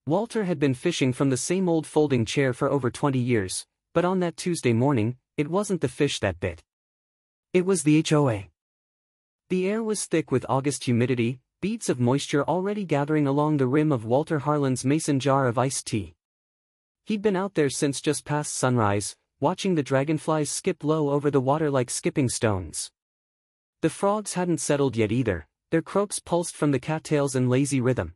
Walter had been fishing from the same old folding chair for over 20 years, but on that Tuesday morning, it wasn't the fish that bit. It was the HOA. The air was thick with August humidity, beads of moisture already gathering along the rim of Walter Harlan's mason jar of iced tea. He'd been out there since just past sunrise, watching the dragonflies skip low over the water like skipping stones. The frogs hadn't settled yet either, their croaks pulsed from the cattails in lazy rhythm.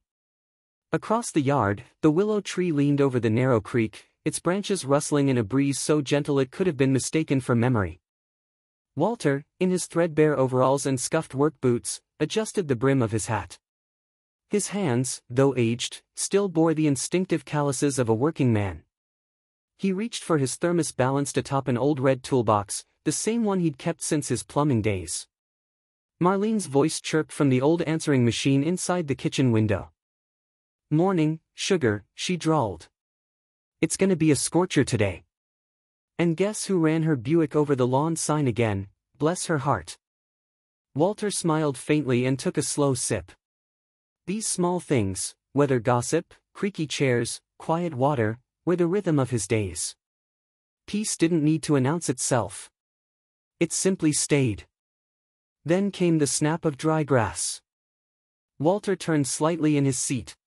Across the yard, the willow tree leaned over the narrow creek, its branches rustling in a breeze so gentle it could have been mistaken for memory. Walter, in his threadbare overalls and scuffed work boots, adjusted the brim of his hat. His hands, though aged, still bore the instinctive calluses of a working man. He reached for his thermos balanced atop an old red toolbox, the same one he'd kept since his plumbing days. Marlene's voice chirped from the old answering machine inside the kitchen window. "Morning, sugar," she drawled. "It's gonna be a scorcher today." And guess who ran her Buick over the lawn sign again, bless her heart. Walter smiled faintly and took a slow sip. These small things, weather gossip, creaky chairs, quiet water, were the rhythm of his days. Peace didn't need to announce itself. It simply stayed. Then came the snap of dry grass. Walter turned slightly in his seat.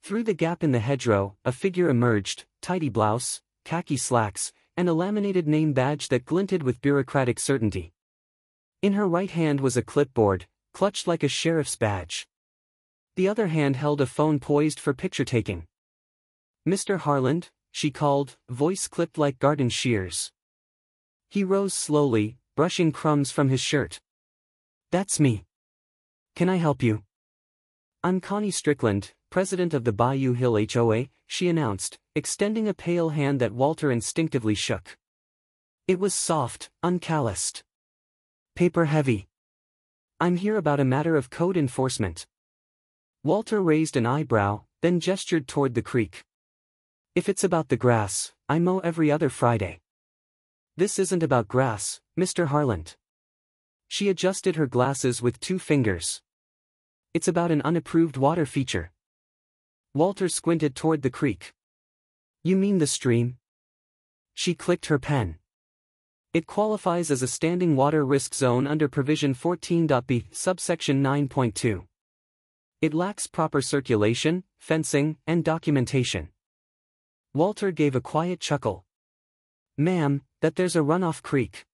Through the gap in the hedgerow, a figure emerged, tidy blouse, khaki slacks, and a laminated name badge that glinted with bureaucratic certainty. In her right hand was a clipboard, clutched like a sheriff's badge. The other hand held a phone poised for picture-taking. "Mr. Harlan," she called, voice clipped like garden shears. He rose slowly, brushing crumbs from his shirt. "That's me. Can I help you?" "I'm Connie Strickland, president of the Bayou Hill HOA," she announced, extending a pale hand that Walter instinctively shook. It was soft, uncalloused. Paper-heavy. "I'm here about a matter of code enforcement." Walter raised an eyebrow, then gestured toward the creek. "If it's about the grass, I mow every other Friday." "This isn't about grass, Mr. Harlan." She adjusted her glasses with 2 fingers. "It's about an unapproved water feature." Walter squinted toward the creek. "You mean the stream?" She clicked her pen. "It qualifies as a standing water risk zone under provision 14.b, subsection 9.2. It lacks proper circulation, fencing, and documentation." Walter gave a quiet chuckle. "Ma'am, there's a runoff creek.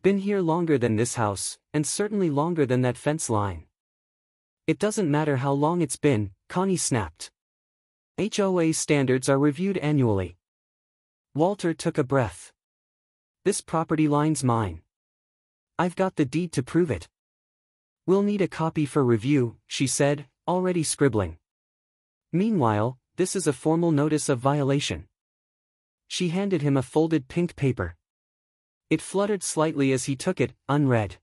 Been here longer than this house, and certainly longer than that fence line." "It doesn't matter how long it's been," Connie snapped. "HOA standards are reviewed annually." Walter took a breath. "This property line's mine. I've got the deed to prove it." "We'll need a copy for review," she said, already scribbling. "Meanwhile, this is a formal notice of violation." She handed him a folded pink paper. It fluttered slightly as he took it, unread.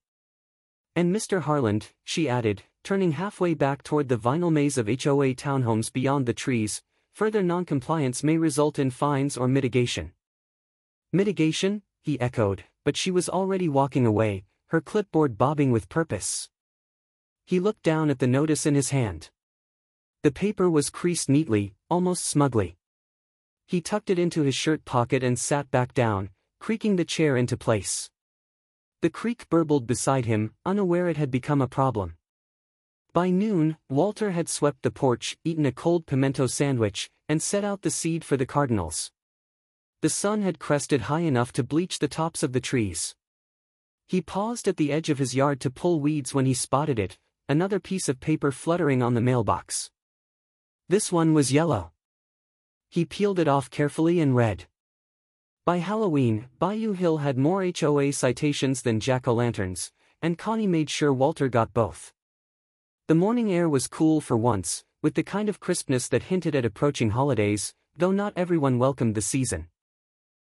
"And Mr. Harlan," she added, turning halfway back toward the vinyl maze of HOA townhomes beyond the trees, "further noncompliance may result in fines or mitigation." "Mitigation?" he echoed, but she was already walking away, her clipboard bobbing with purpose. He looked down at the notice in his hand. The paper was creased neatly, almost smugly. He tucked it into his shirt pocket and sat back down, creaking the chair into place. The creek burbled beside him, unaware it had become a problem. By noon, Walter had swept the porch, eaten a cold pimento sandwich, and set out the seed for the cardinals. The sun had crested high enough to bleach the tops of the trees. He paused at the edge of his yard to pull weeds when he spotted it, another piece of paper fluttering on the mailbox. This one was yellow. He peeled it off carefully and read. By Halloween, Bayou Hill had more HOA citations than jack-o'-lanterns, and Connie made sure Walter got both. The morning air was cool for once, with the kind of crispness that hinted at approaching holidays, though not everyone welcomed the season.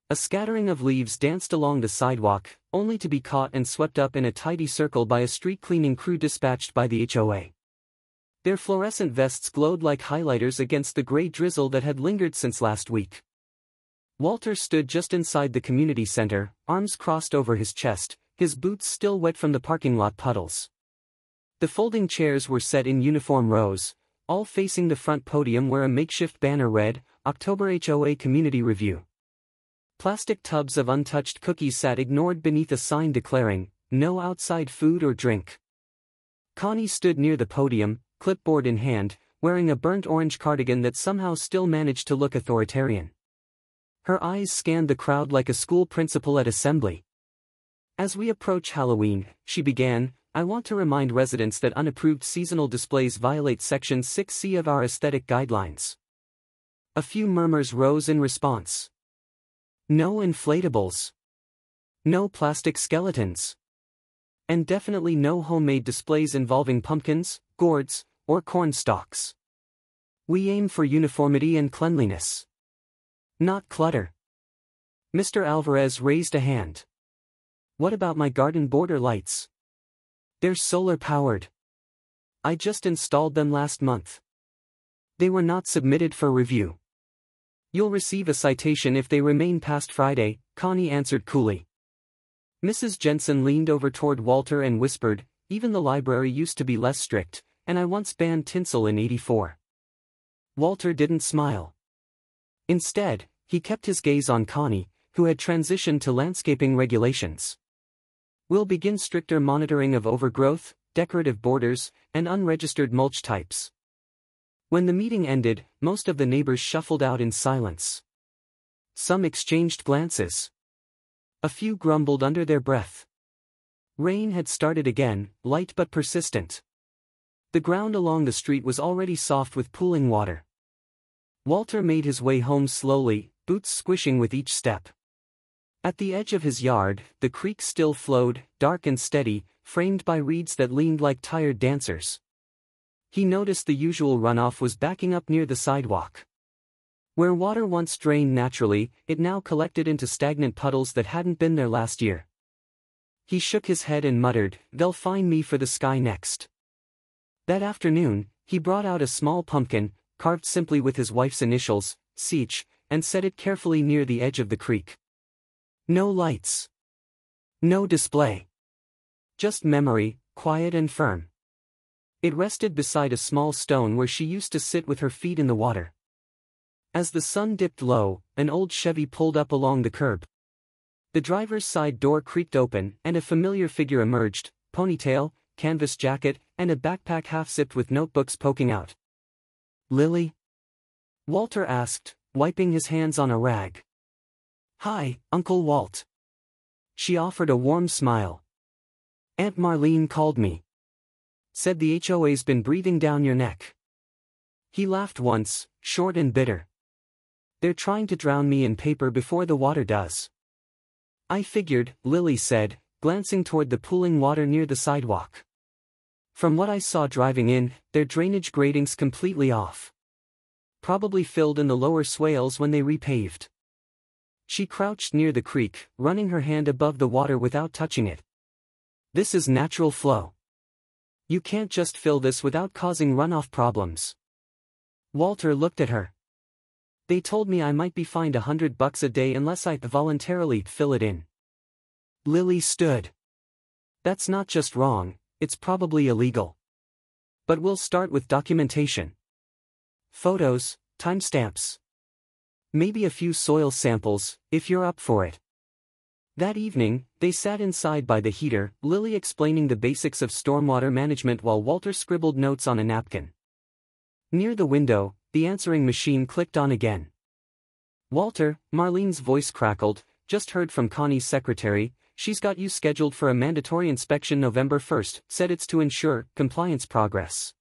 A scattering of leaves danced along the sidewalk, only to be caught and swept up in a tidy circle by a street cleaning crew dispatched by the HOA. Their fluorescent vests glowed like highlighters against the gray drizzle that had lingered since last week. Walter stood just inside the community center, arms crossed over his chest, his boots still wet from the parking lot puddles. The folding chairs were set in uniform rows, all facing the front podium where a makeshift banner read, October HOA Community Review. Plastic tubs of untouched cookies sat ignored beneath a sign declaring, no outside food or drink. Connie stood near the podium, clipboard in hand, wearing a burnt orange cardigan that somehow still managed to look authoritarian. Her eyes scanned the crowd like a school principal at assembly. As we approach Halloween, she began, I want to remind residents that unapproved seasonal displays violate Section 6C of our aesthetic guidelines. A few murmurs rose in response. No inflatables. No plastic skeletons. And definitely no homemade displays involving pumpkins, gourds, or corn stalks. We aim for uniformity and cleanliness. Not clutter. Mr. Alvarez raised a hand. What about my garden border lights? They're solar-powered. I just installed them last month. They were not submitted for review. You'll receive a citation if they remain past Friday, Connie answered coolly. Mrs. Jensen leaned over toward Walter and whispered, even the library used to be less strict, and I once banned tinsel in '84. Walter didn't smile. Instead, he kept his gaze on Connie, who had transitioned to landscaping regulations. We'll begin stricter monitoring of overgrowth, decorative borders, and unregistered mulch types. When the meeting ended, most of the neighbors shuffled out in silence. Some exchanged glances. A few grumbled under their breath. Rain had started again, light but persistent. The ground along the street was already soft with pooling water. Walter made his way home slowly, boots squishing with each step. At the edge of his yard, the creek still flowed, dark and steady, framed by reeds that leaned like tired dancers. He noticed the usual runoff was backing up near the sidewalk. Where water once drained naturally, it now collected into stagnant puddles that hadn't been there last year. He shook his head and muttered, they'll find me for the sky next. That afternoon, he brought out a small pumpkin, carved simply with his wife's initials, Seach, and set it carefully near the edge of the creek. No lights. No display. Just memory, quiet and firm. It rested beside a small stone where she used to sit with her feet in the water. As the sun dipped low, an old Chevy pulled up along the curb. The driver's side door creaked open and a familiar figure emerged, ponytail, canvas jacket, and a backpack half-zipped with notebooks poking out. Lily? Walter asked, wiping his hands on a rag. Hi, Uncle Walt. She offered a warm smile. Aunt Marlene called me. Said the HOA's been breathing down your neck. He laughed once, short and bitter. They're trying to drown me in paper before the water does. I figured, Lily said, glancing toward the pooling water near the sidewalk. From what I saw driving in, their drainage gratings completely off. Probably filled in the lower swales when they repaved. She crouched near the creek, running her hand above the water without touching it. This is natural flow. You can't just fill this without causing runoff problems. Walter looked at her. They told me I might be fined $100 a day unless I voluntarily fill it in. Lily stood. That's not just wrong, it's probably illegal. But we'll start with documentation. Photos, timestamps. Maybe a few soil samples, if you're up for it. That evening, they sat inside by the heater, Lily explaining the basics of stormwater management while Walter scribbled notes on a napkin. Near the window, the answering machine clicked on again. Walter, Marlene's voice crackled, just heard from Connie's secretary, she's got you scheduled for a mandatory inspection November 1st, said it's to ensure compliance progress.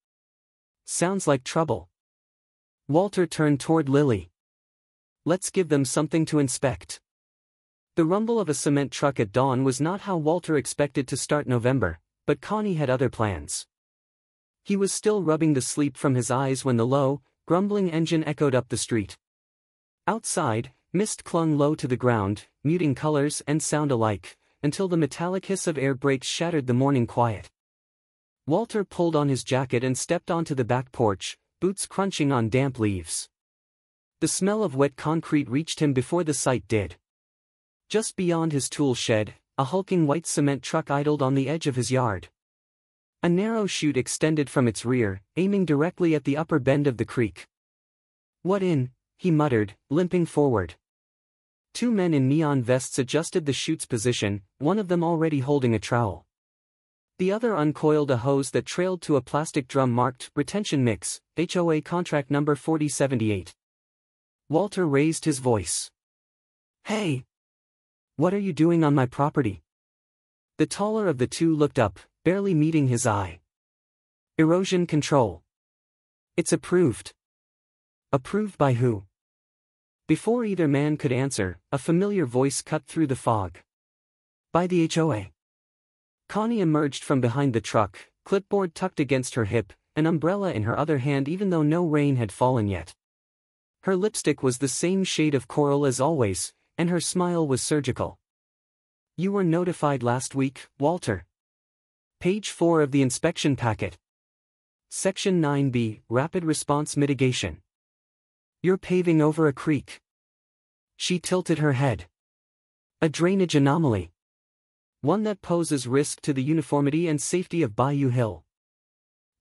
Sounds like trouble. Walter turned toward Lily. Let's give them something to inspect. The rumble of a cement truck at dawn was not how Walter expected to start November, but Connie had other plans. He was still rubbing the sleep from his eyes when the low, grumbling engine echoed up the street. Outside, mist clung low to the ground, muting colors and sound alike, until the metallic hiss of air brakes shattered the morning quiet. Walter pulled on his jacket and stepped onto the back porch, boots crunching on damp leaves. The smell of wet concrete reached him before the sight did. Just beyond his tool shed, a hulking white cement truck idled on the edge of his yard. A narrow chute extended from its rear, aiming directly at the upper bend of the creek. "What in?" he muttered, limping forward. Two men in neon vests adjusted the chute's position, one of them already holding a trowel. The other uncoiled a hose that trailed to a plastic drum marked "Retention Mix, HOA Contract Number 4078. Walter raised his voice. "Hey! What are you doing on my property?" The taller of the two looked up, barely meeting his eye. "Erosion control. It's approved." "Approved by who?" Before either man could answer, a familiar voice cut through the fog. "By the HOA." Connie emerged from behind the truck, clipboard tucked against her hip, an umbrella in her other hand even though no rain had fallen yet. Her lipstick was the same shade of coral as always, and her smile was surgical. "You were notified last week, Walter." Page 4 of the inspection packet. Section 9B, Rapid Response Mitigation. "You're paving over a creek." She tilted her head. "A drainage anomaly. One that poses risk to the uniformity and safety of Bayou Hill.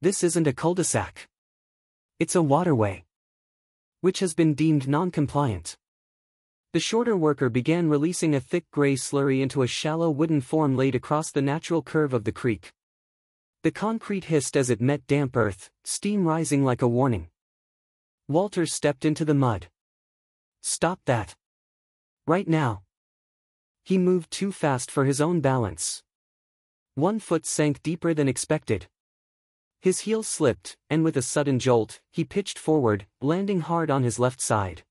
This isn't a cul-de-sac. It's a waterway. Which has been deemed non-compliant." The shorter worker began releasing a thick gray slurry into a shallow wooden form laid across the natural curve of the creek. The concrete hissed as it met damp earth, steam rising like a warning. Walter stepped into the mud. "Stop that. Right now." He moved too fast for his own balance. One foot sank deeper than expected. His heel slipped, and with a sudden jolt, he pitched forward, landing hard on his left side.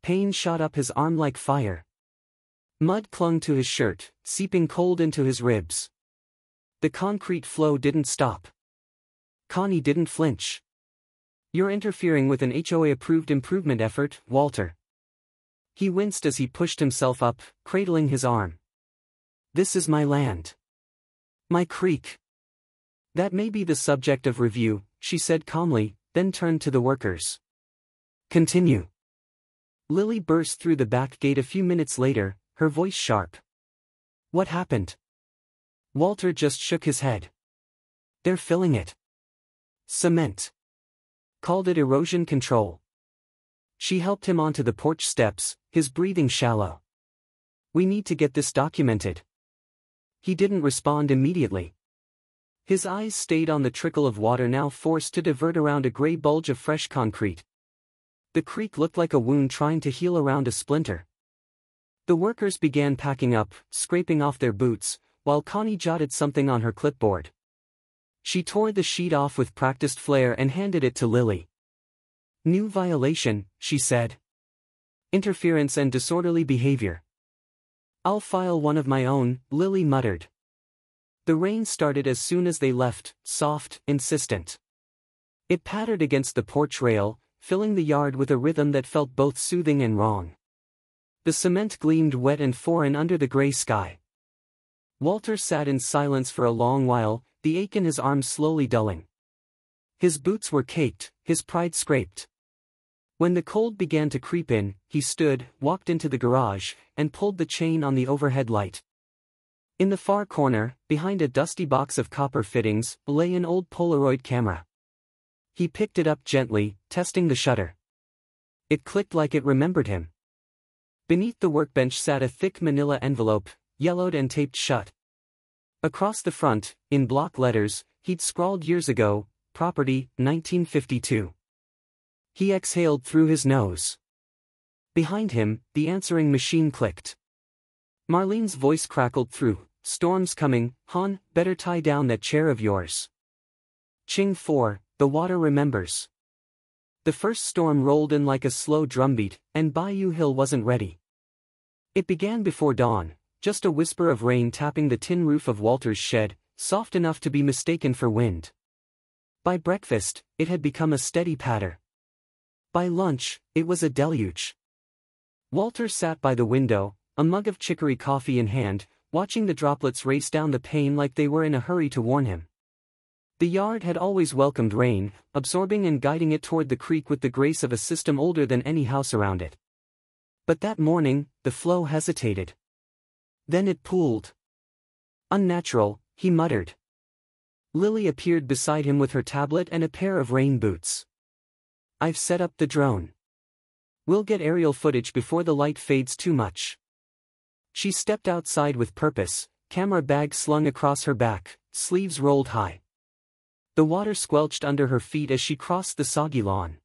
Pain shot up his arm like fire. Mud clung to his shirt, seeping cold into his ribs. The concrete flow didn't stop. Connie didn't flinch. "You're interfering with an HOA-approved improvement effort, Walter." He winced as he pushed himself up, cradling his arm. "This is my land. My creek." "That may be the subject of review," she said calmly, then turned to the workers. "Continue." Lily burst through the back gate a few minutes later, her voice sharp. "What happened?" Walter just shook his head. "They're filling it. Cement. Called it erosion control." She helped him onto the porch steps, his breathing shallow. "We need to get this documented." He didn't respond immediately. His eyes stayed on the trickle of water now forced to divert around a gray bulge of fresh concrete. The creek looked like a wound trying to heal around a splinter. The workers began packing up, scraping off their boots, while Connie jotted something on her clipboard. She tore the sheet off with practiced flair and handed it to Lily. "New violation," she said. "Interference and disorderly behavior." "I'll file one of my own," Lily muttered. The rain started as soon as they left, soft, insistent. It pattered against the porch rail, filling the yard with a rhythm that felt both soothing and wrong. The cement gleamed wet and foreign under the gray sky. Walter sat in silence for a long while, the ache in his arms slowly dulling. His boots were caked, his pride scraped. When the cold began to creep in, he stood, walked into the garage, and pulled the chain on the overhead light. In the far corner, behind a dusty box of copper fittings, lay an old Polaroid camera. He picked it up gently, testing the shutter. It clicked like it remembered him. Beneath the workbench sat a thick manila envelope, yellowed and taped shut. Across the front, in block letters, he'd scrawled years ago, "Property, 1952. He exhaled through his nose. Behind him, the answering machine clicked. Marlene's voice crackled through, "Storm's coming, hon, better tie down that chair of yours." Ching 4, the water remembers. The first storm rolled in like a slow drumbeat, and Bayou Hill wasn't ready. It began before dawn, just a whisper of rain tapping the tin roof of Walter's shed, soft enough to be mistaken for wind. By breakfast, it had become a steady patter. By lunch, it was a deluge. Walter sat by the window, a mug of chicory coffee in hand, watching the droplets race down the pane like they were in a hurry to warn him. The yard had always welcomed rain, absorbing and guiding it toward the creek with the grace of a system older than any house around it. But that morning, the flow hesitated. Then it pooled. "Unnatural," he muttered. Lily appeared beside him with her tablet and a pair of rain boots. "I've set up the drone. We'll get aerial footage before the light fades too much." She stepped outside with purpose, camera bag slung across her back, sleeves rolled high. The water squelched under her feet as she crossed the soggy lawn.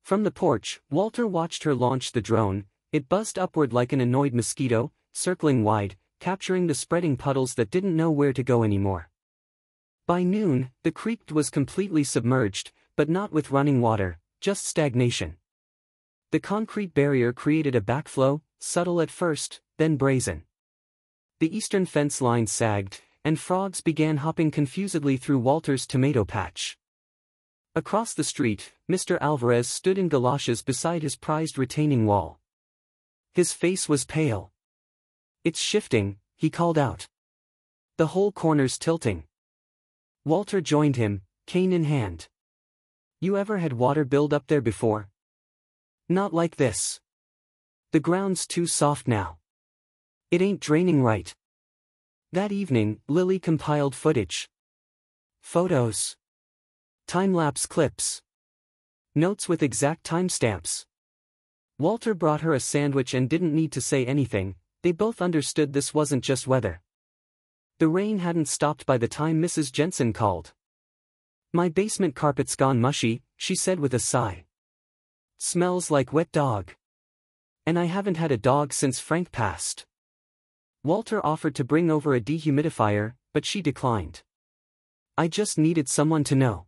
From the porch, Walter watched her launch the drone. It buzzed upward like an annoyed mosquito, circling wide, capturing the spreading puddles that didn't know where to go anymore. By noon, the creek was completely submerged, but not with running water, just stagnation. The concrete barrier created a backflow, subtle at first, then brazen. The eastern fence line sagged, and frogs began hopping confusedly through Walter's tomato patch. Across the street, Mr. Alvarez stood in galoshes beside his prized retaining wall. His face was pale. "It's shifting," he called out. "The whole corner's tilting." Walter joined him, cane in hand. "You ever had water build up there before?" "Not like this. The ground's too soft now. It ain't draining right." That evening, Lily compiled footage. Photos. Time-lapse clips. Notes with exact timestamps. Walter brought her a sandwich and didn't need to say anything. They both understood this wasn't just weather. The rain hadn't stopped by the time Mrs. Jensen called. "My basement carpet's gone mushy," she said with a sigh. "Smells like wet dog. And I haven't had a dog since Frank passed." Walter offered to bring over a dehumidifier, but she declined. "I just needed someone to know."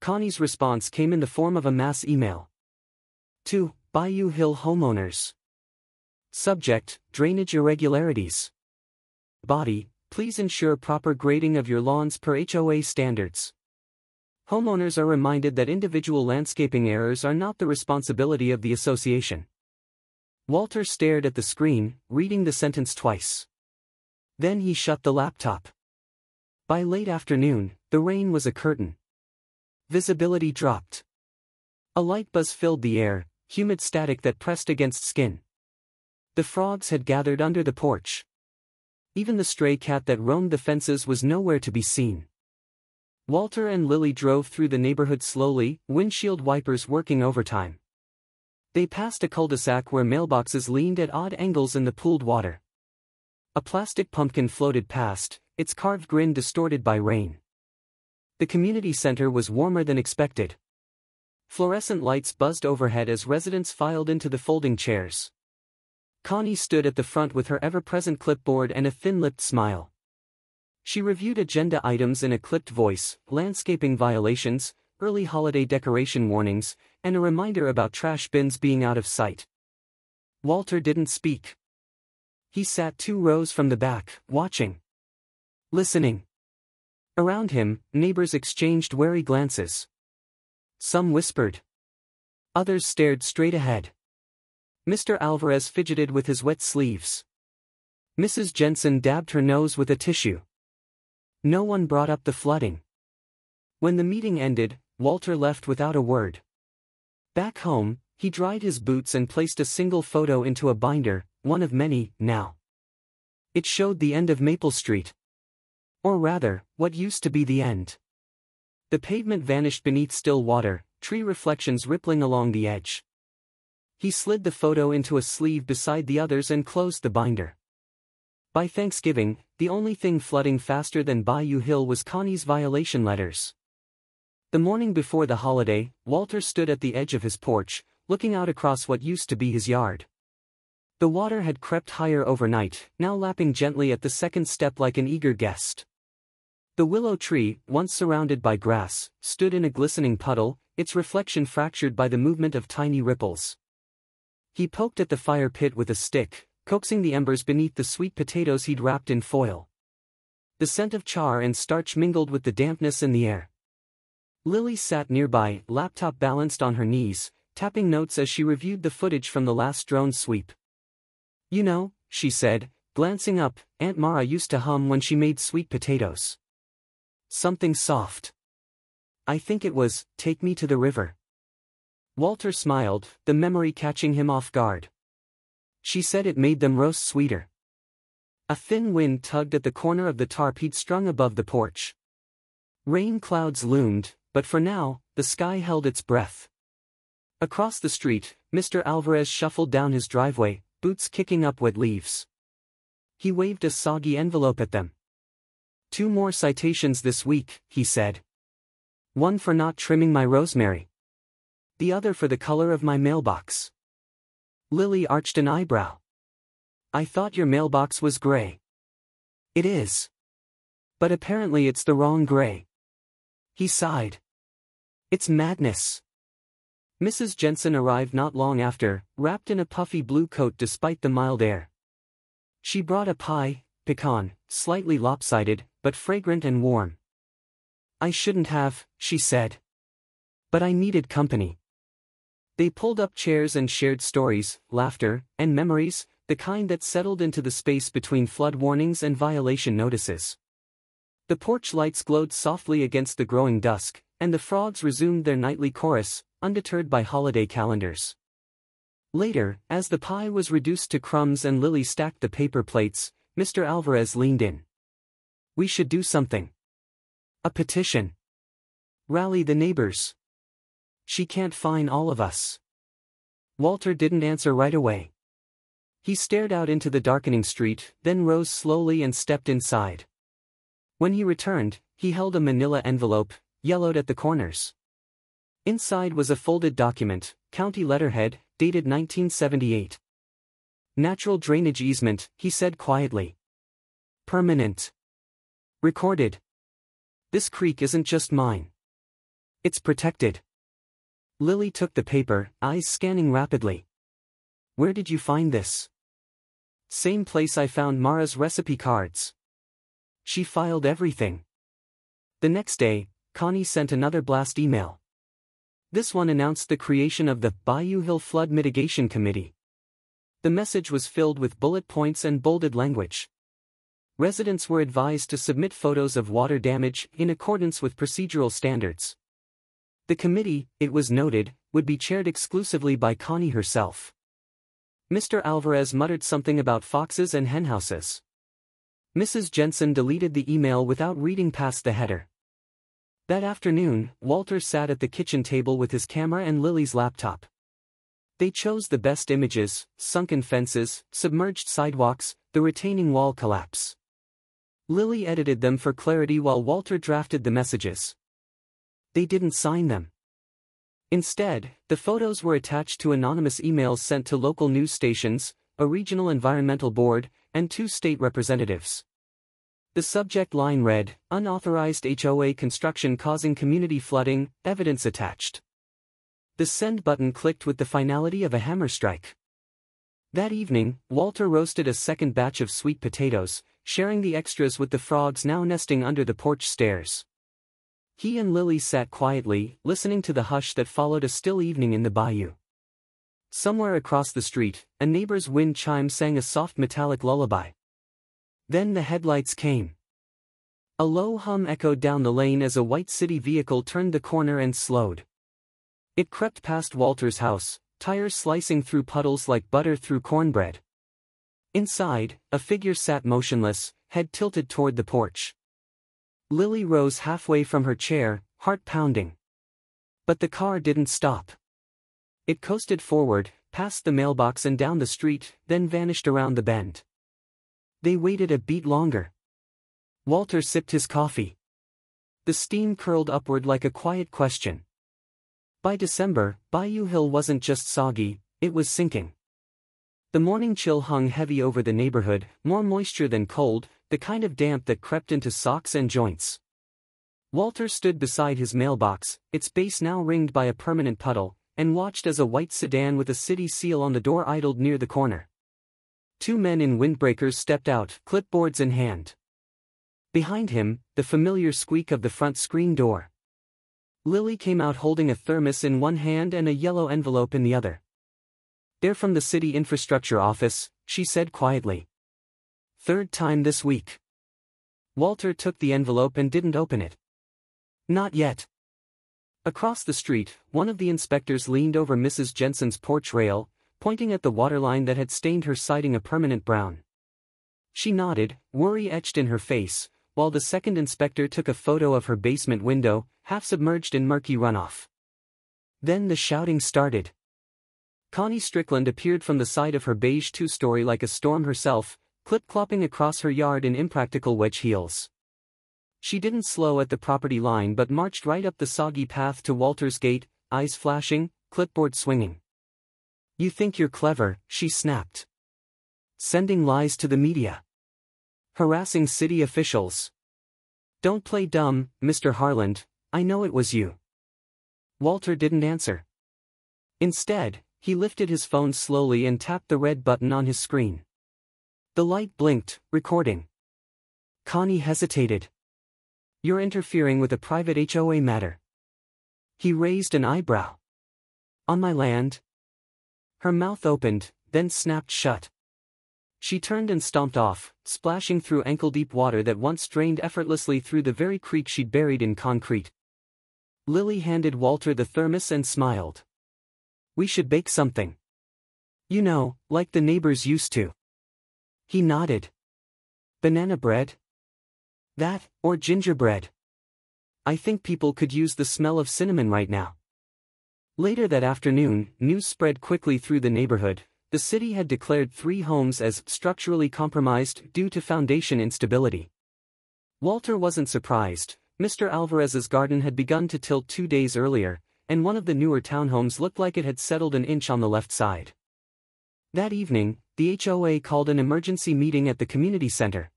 Connie's response came in the form of a mass email. To Bayou Hill homeowners. Subject: drainage irregularities. Body: please ensure proper grading of your lawns per HOA standards. Homeowners are reminded that individual landscaping errors are not the responsibility of the association. Walter stared at the screen, reading the sentence twice. Then he shut the laptop. By late afternoon, the rain was a curtain. Visibility dropped. A light buzz filled the air, humid static that pressed against skin. The frogs had gathered under the porch. Even the stray cat that roamed the fences was nowhere to be seen. Walter and Lily drove through the neighborhood slowly, windshield wipers working overtime. They passed a cul-de-sac where mailboxes leaned at odd angles in the pooled water. A plastic pumpkin floated past, its carved grin distorted by rain. The community center was warmer than expected. Fluorescent lights buzzed overhead as residents filed into the folding chairs. Connie stood at the front with her ever-present clipboard and a thin-lipped smile. She reviewed agenda items in a clipped voice: landscaping violations, early holiday decoration warnings, and a reminder about trash bins being out of sight. Walter didn't speak. He sat 2 rows from the back, watching. Listening. Around him, neighbors exchanged wary glances. Some whispered. Others stared straight ahead. Mr. Alvarez fidgeted with his wet sleeves. Mrs. Jensen dabbed her nose with a tissue. No one brought up the flooding. When the meeting ended, Walter left without a word. Back home, he dried his boots and placed a single photo into a binder, one of many, now. It showed the end of Maple Street. Or rather, what used to be the end. The pavement vanished beneath still water, tree reflections rippling along the edge. He slid the photo into a sleeve beside the others and closed the binder. By Thanksgiving, the only thing flooding faster than Bayou Hill was Connie's violation letters. The morning before the holiday, Walter stood at the edge of his porch, looking out across what used to be his yard. The water had crept higher overnight, now lapping gently at the second step like an eager guest. The willow tree, once surrounded by grass, stood in a glistening puddle, its reflection fractured by the movement of tiny ripples. He poked at the fire pit with a stick, coaxing the embers beneath the sweet potatoes he'd wrapped in foil. The scent of char and starch mingled with the dampness in the air. Lily sat nearby, laptop balanced on her knees, tapping notes as she reviewed the footage from the last drone sweep. "You know," she said, glancing up, "Aunt Mara used to hum when she made sweet potatoes. Something soft. I think it was, 'Take Me to the River.'" Walter smiled, the memory catching him off guard. "She said it made them roast sweeter." A thin wind tugged at the corner of the tarp he'd strung above the porch. Rain clouds loomed, but for now, the sky held its breath. Across the street, Mr. Alvarez shuffled down his driveway, boots kicking up wet leaves. He waved a soggy envelope at them. 2 more citations this week, he said. One for not trimming my rosemary. The other for the color of my mailbox. Lily arched an eyebrow. I thought your mailbox was gray. It is. But apparently it's the wrong gray. He sighed. It's madness. Mrs. Jensen arrived not long after, wrapped in a puffy blue coat despite the mild air. She brought a pie, pecan, slightly lopsided, but fragrant and warm. I shouldn't have, she said. But I needed company. They pulled up chairs and shared stories, laughter, and memories, the kind that settled into the space between flood warnings and violation notices. The porch lights glowed softly against the growing dusk, and the frogs resumed their nightly chorus, undeterred by holiday calendars. Later, as the pie was reduced to crumbs and Lily stacked the paper plates, Mr. Alvarez leaned in. We should do something. A petition. Rally the neighbors. She can't fine all of us. Walter didn't answer right away. He stared out into the darkening street, then rose slowly and stepped inside. When he returned, he held a manila envelope, yellowed at the corners. Inside was a folded document, county letterhead, dated 1978. Natural drainage easement, he said quietly. Permanent. Recorded. This creek isn't just mine. It's protected. Lily took the paper, eyes scanning rapidly. Where did you find this? Same place I found Mara's recipe cards. She filed everything. The next day, Connie sent another blast email. This one announced the creation of the Bayou Hill Flood Mitigation Committee. The message was filled with bullet points and bolded language. Residents were advised to submit photos of water damage in accordance with procedural standards. The committee, it was noted, would be chaired exclusively by Connie herself. Mr. Alvarez muttered something about foxes and henhouses. Mrs. Jensen deleted the email without reading past the header. That afternoon, Walter sat at the kitchen table with his camera and Lily's laptop. They chose the best images: sunken fences, submerged sidewalks, the retaining wall collapse. Lily edited them for clarity while Walter drafted the messages. They didn't sign them. Instead, the photos were attached to anonymous emails sent to local news stations, a regional environmental board, and 2 state representatives. The subject line read, Unauthorized HOA construction causing community flooding, evidence attached. The send button clicked with the finality of a hammer strike. That evening, Walter roasted a second batch of sweet potatoes, sharing the extras with the frogs now nesting under the porch stairs. He and Lily sat quietly, listening to the hush that followed a still evening in the bayou. Somewhere across the street, a neighbor's wind chime sang a soft metallic lullaby. Then the headlights came. A low hum echoed down the lane as a white city vehicle turned the corner and slowed. It crept past Walter's house, tires slicing through puddles like butter through cornbread. Inside, a figure sat motionless, head tilted toward the porch. Lily rose halfway from her chair, heart pounding. But the car didn't stop. It coasted forward, past the mailbox and down the street, then vanished around the bend. They waited a beat longer. Walter sipped his coffee. The steam curled upward like a quiet question. By December, Bayou Hill wasn't just soggy, it was sinking. The morning chill hung heavy over the neighborhood, more moisture than cold, the kind of damp that crept into socks and joints. Walter stood beside his mailbox, its base now ringed by a permanent puddle, and watched as a white sedan with a city seal on the door idled near the corner. 2 men in windbreakers stepped out, clipboards in hand. Behind him, the familiar squeak of the front screen door. Lily came out holding a thermos in one hand and a yellow envelope in the other. They're from the city infrastructure office, she said quietly. 3rd time this week. Walter took the envelope and didn't open it. Not yet. Across the street, one of the inspectors leaned over Mrs. Jensen's porch rail, pointing at the waterline that had stained her siding a permanent brown. She nodded, worry etched in her face, while the second inspector took a photo of her basement window, half submerged in murky runoff. Then the shouting started. Connie Strickland appeared from the side of her beige two-story like a storm herself, clip-clopping across her yard in impractical wedge heels. She didn't slow at the property line but marched right up the soggy path to Walter's gate, eyes flashing, clipboard swinging. "You think you're clever," she snapped. "Sending lies to the media. Harassing city officials. Don't play dumb, Mr. Harland, I know it was you." Walter didn't answer. Instead, he lifted his phone slowly and tapped the red button on his screen. The light blinked, recording. Connie hesitated. "You're interfering with a private HOA matter." He raised an eyebrow. "On my land?" Her mouth opened, then snapped shut. She turned and stomped off, splashing through ankle-deep water that once drained effortlessly through the very creek she'd buried in concrete. Lily handed Walter the thermos and smiled. "We should bake something. You know, like the neighbors used to." He nodded. "Banana bread? That, or gingerbread. I think people could use the smell of cinnamon right now." Later that afternoon, news spread quickly through the neighborhood. The city had declared 3 homes as structurally compromised due to foundation instability. Walter wasn't surprised. Mr. Alvarez's garden had begun to tilt 2 days earlier, and one of the newer townhomes looked like it had settled an inch on the left side. That evening, the HOA called an emergency meeting at the community center.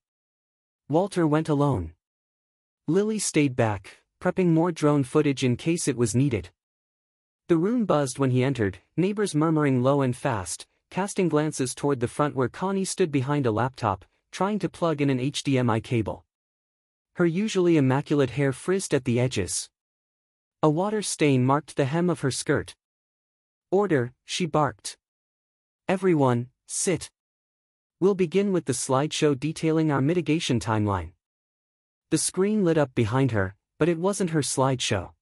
Walter went alone. Lily stayed back, prepping more drone footage in case it was needed. The room buzzed when he entered, neighbors murmuring low and fast, casting glances toward the front where Connie stood behind a laptop, trying to plug in an HDMI cable. Her usually immaculate hair frizzed at the edges. A water stain marked the hem of her skirt. "Order," she barked. "Everyone, sit. We'll begin with the slideshow detailing our mitigation timeline." The screen lit up behind her, but it wasn't her slideshow.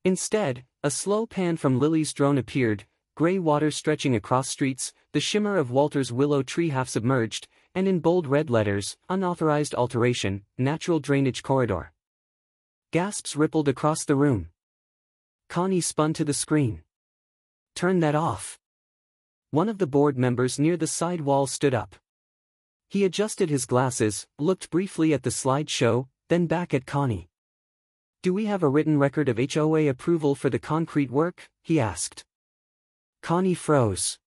Instead, a slow pan from Lily's drone appeared, gray water stretching across streets, the shimmer of Walter's willow tree half submerged, and in bold red letters, "Unauthorized alteration, natural drainage corridor." Gasps rippled across the room. Connie spun to the screen. "Turn that off." One of the board members near the side wall stood up. He adjusted his glasses, looked briefly at the slideshow, then back at Connie. "Do we have a written record of HOA approval for the concrete work?" he asked. Connie froze.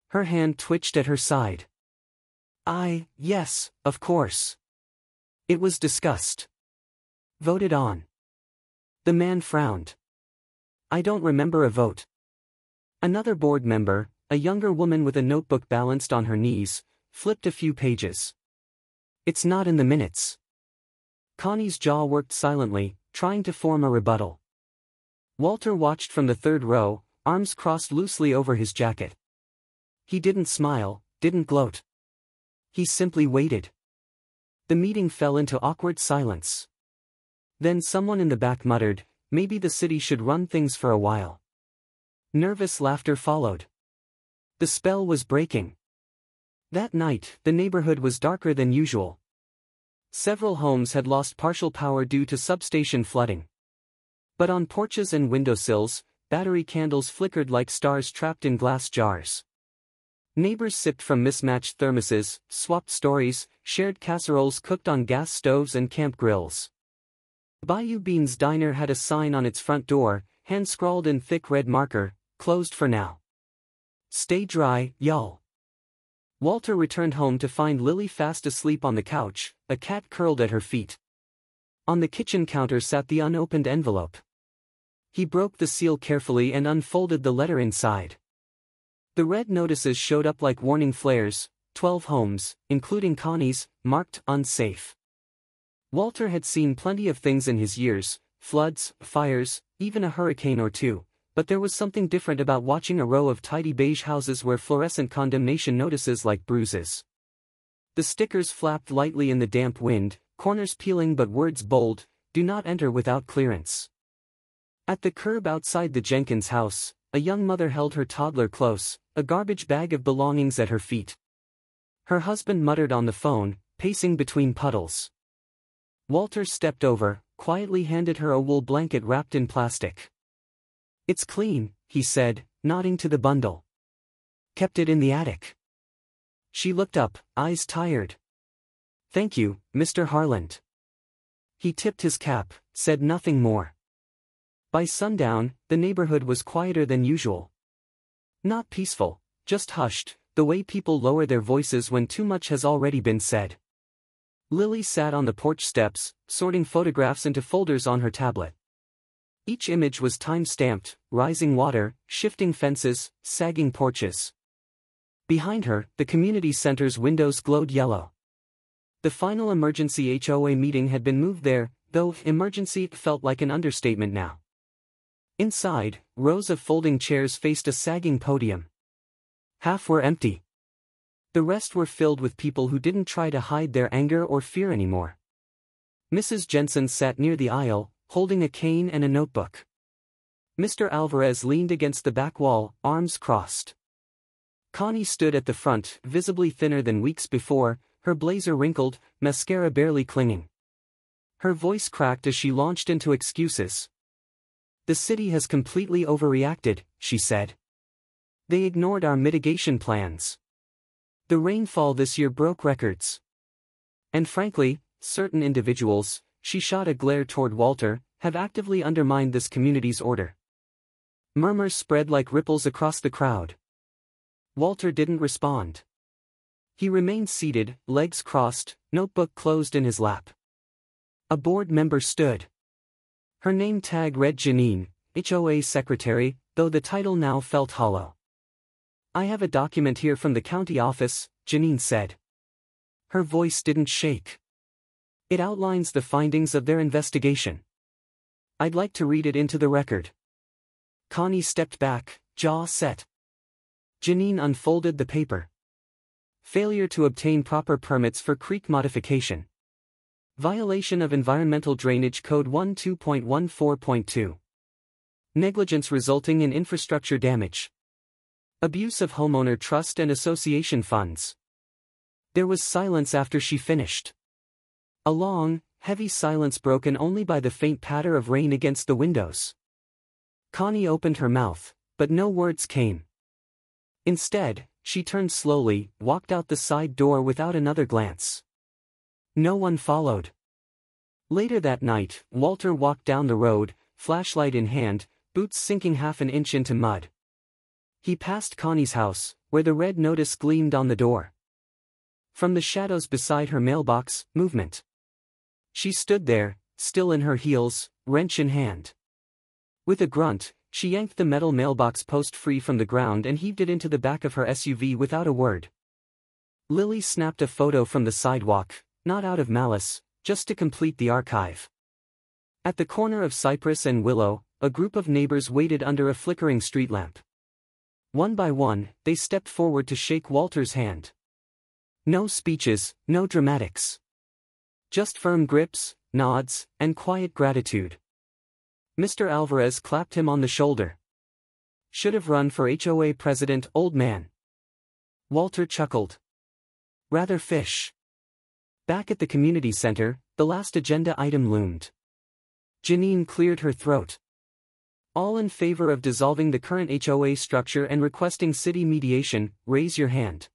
Her hand twitched at her side. Yes, of course. It was discussed. Voted on." The man frowned. "I don't remember a vote." Another board member, a younger woman with a notebook balanced on her knees, flipped a few pages. "It's not in the minutes." Connie's jaw worked silently, trying to form a rebuttal. Walter watched from the third row, arms crossed loosely over his jacket. He didn't smile, didn't gloat. He simply waited. The meeting fell into awkward silence. Then someone in the back muttered, "Maybe the city should run things for a while." Nervous laughter followed. The spell was breaking. That night, the neighborhood was darker than usual. Several homes had lost partial power due to substation flooding. But on porches and windowsills, battery candles flickered like stars trapped in glass jars. Neighbors sipped from mismatched thermoses, swapped stories, shared casseroles cooked on gas stoves and camp grills. Bayou Bean's Diner had a sign on its front door, hand-scrawled in thick red marker, "Closed for now. Stay dry, y'all." Walter returned home to find Lily fast asleep on the couch, a cat curled at her feet. On the kitchen counter sat the unopened envelope. He broke the seal carefully and unfolded the letter inside. The red notices showed up like warning flares, 12 homes, including Connie's, marked unsafe. Walter had seen plenty of things in his years, floods, fires, even a hurricane or two, but there was something different about watching a row of tidy beige houses wear fluorescent condemnation notices like bruises. The stickers flapped lightly in the damp wind, corners peeling but words bold, "Do not enter without clearance." At the curb outside the Jenkins house, a young mother held her toddler close, a garbage bag of belongings at her feet. Her husband muttered on the phone, pacing between puddles. Walter stepped over, quietly handed her a wool blanket wrapped in plastic. "It's clean," he said, nodding to the bundle. "Kept it in the attic." She looked up, eyes tired. "Thank you, Mr. Harland." He tipped his cap, said nothing more. By sundown, the neighborhood was quieter than usual. Not peaceful, just hushed, the way people lower their voices when too much has already been said. Lily sat on the porch steps, sorting photographs into folders on her tablet. Each image was time-stamped: rising water, shifting fences, sagging porches. Behind her, the community center's windows glowed yellow. The final emergency HOA meeting had been moved there, though emergency felt like an understatement now. Inside, rows of folding chairs faced a sagging podium. Half were empty. The rest were filled with people who didn't try to hide their anger or fear anymore. Mrs. Jensen sat near the aisle, holding a cane and a notebook. Mr. Alvarez leaned against the back wall, arms crossed. Connie stood at the front, visibly thinner than weeks before, her blazer wrinkled, mascara barely clinging. Her voice cracked as she launched into excuses. "The city has completely overreacted," she said. "They ignored our mitigation plans. The rainfall this year broke records. And frankly, certain individuals," she shot a glare toward Walter, "have actively undermined this community's order." Murmurs spread like ripples across the crowd. Walter didn't respond. He remained seated, legs crossed, notebook closed in his lap. A board member stood. Her name tag read Janine, HOA secretary, though the title now felt hollow. "I have a document here from the county office," Janine said. Her voice didn't shake. "It outlines the findings of their investigation. I'd like to read it into the record." Connie stepped back, jaw set. Janine unfolded the paper. "Failure to obtain proper permits for creek modification. Violation of Environmental Drainage Code 12.14.2. Negligence resulting in infrastructure damage. Abuse of homeowner trust and association funds." There was silence after she finished. A long, heavy silence broken only by the faint patter of rain against the windows. Connie opened her mouth, but no words came. Instead, she turned slowly, walked out the side door without another glance. No one followed. Later that night, Walter walked down the road, flashlight in hand, boots sinking half an inch into mud. He passed Connie's house, where the red notice gleamed on the door. From the shadows beside her mailbox, movement. She stood there, still in her heels, wrench in hand. With a grunt, she yanked the metal mailbox post free from the ground and heaved it into the back of her SUV without a word. Lily snapped a photo from the sidewalk, not out of malice, just to complete the archive. At the corner of Cypress and Willow, a group of neighbors waited under a flickering street lamp. One by one, they stepped forward to shake Walter's hand. No speeches, no dramatics. Just firm grips, nods, and quiet gratitude. Mr. Alvarez clapped him on the shoulder. "Should have run for HOA president, old man." Walter chuckled. "Rather fish." Back at the community center, the last agenda item loomed. Janine cleared her throat. "All in favor of dissolving the current HOA structure and requesting city mediation, raise your hand."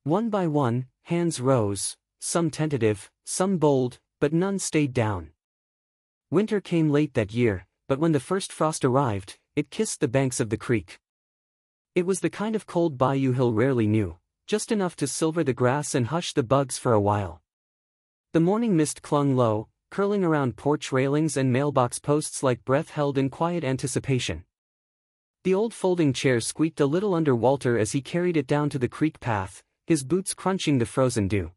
One by one, hands rose, some tentative, some bold, but none stayed down. Winter came late that year, but when the first frost arrived, it kissed the banks of the creek. It was the kind of cold Bayou Hill rarely knew, just enough to silver the grass and hush the bugs for a while. The morning mist clung low, curling around porch railings and mailbox posts like breath held in quiet anticipation. The old folding chair squeaked a little under Walter as he carried it down to the creek path, his boots crunching the frozen dew.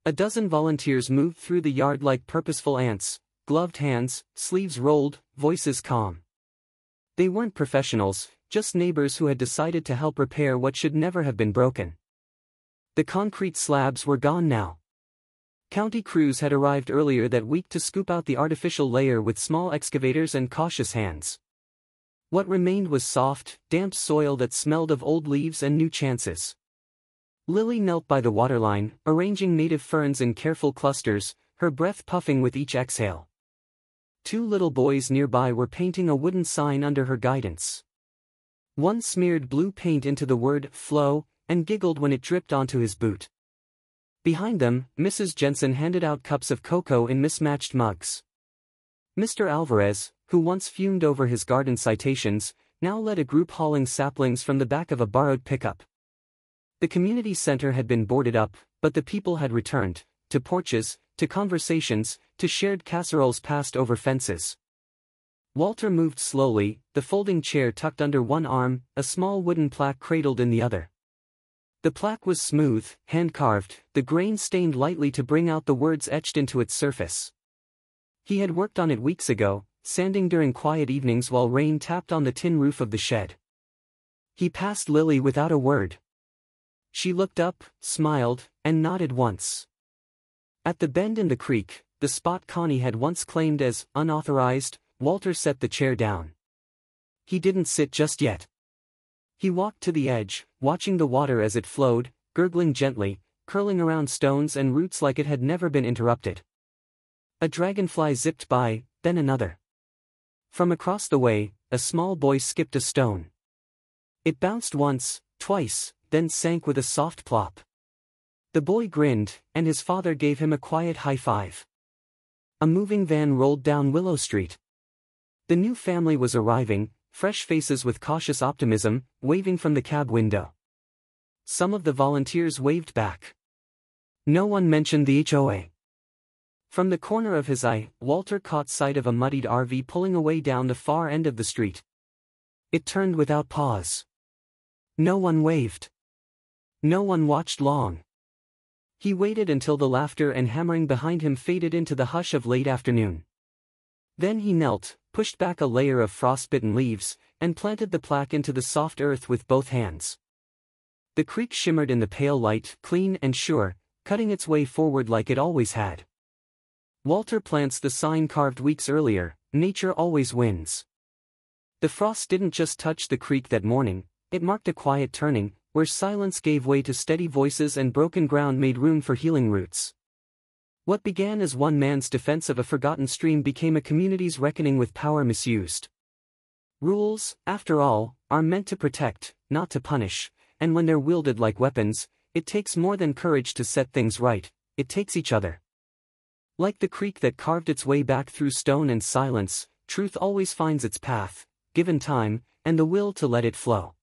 A dozen volunteers moved through the yard like purposeful ants, gloved hands, sleeves rolled, voices calm. They weren't professionals, just neighbors who had decided to help repair what should never have been broken. The concrete slabs were gone now. County crews had arrived earlier that week to scoop out the artificial layer with small excavators and cautious hands. What remained was soft, damp soil that smelled of old leaves and new chances. Lily knelt by the waterline, arranging native ferns in careful clusters, her breath puffing with each exhale. 2 little boys nearby were painting a wooden sign under her guidance. One smeared blue paint into the word "flow" and giggled when it dripped onto his boot. Behind them, Mrs. Jensen handed out cups of cocoa in mismatched mugs. Mr. Alvarez, who once fumed over his garden citations, now led a group hauling saplings from the back of a borrowed pickup. The community center had been boarded up, but the people had returned, to porches, to conversations, to shared casseroles passed over fences. Walter moved slowly, the folding chair tucked under one arm, a small wooden plaque cradled in the other. The plaque was smooth, hand-carved, the grain stained lightly to bring out the words etched into its surface. He had worked on it weeks ago, sanding during quiet evenings while rain tapped on the tin roof of the shed. He passed Lily without a word. She looked up, smiled, and nodded once. At the bend in the creek, the spot Connie had once claimed as unauthorized, Walter set the chair down. He didn't sit just yet. He walked to the edge, watching the water as it flowed, gurgling gently, curling around stones and roots like it had never been interrupted. A dragonfly zipped by, then another. From across the way, a small boy skipped a stone. It bounced once, twice, then sank with a soft plop. The boy grinned, and his father gave him a quiet high five. A moving van rolled down Willow Street. The new family was arriving, fresh faces with cautious optimism, waving from the cab window. Some of the volunteers waved back. No one mentioned the HOA. From the corner of his eye, Walter caught sight of a muddied RV pulling away down the far end of the street. It turned without pause. No one waved. No one watched long. He waited until the laughter and hammering behind him faded into the hush of late afternoon. Then he knelt, pushed back a layer of frostbitten leaves, and planted the plaque into the soft earth with both hands. The creek shimmered in the pale light, clean and sure, cutting its way forward like it always had. Walter plants the sign carved weeks earlier, nature always wins. The frost didn't just touch the creek that morning, it marked a quiet turning, where silence gave way to steady voices and broken ground made room for healing roots. What began as one man's defense of a forgotten stream became a community's reckoning with power misused. Rules, after all, are meant to protect, not to punish, and when they're wielded like weapons, it takes more than courage to set things right, it takes each other. Like the creek that carved its way back through stone and silence, truth always finds its path, given time, and the will to let it flow.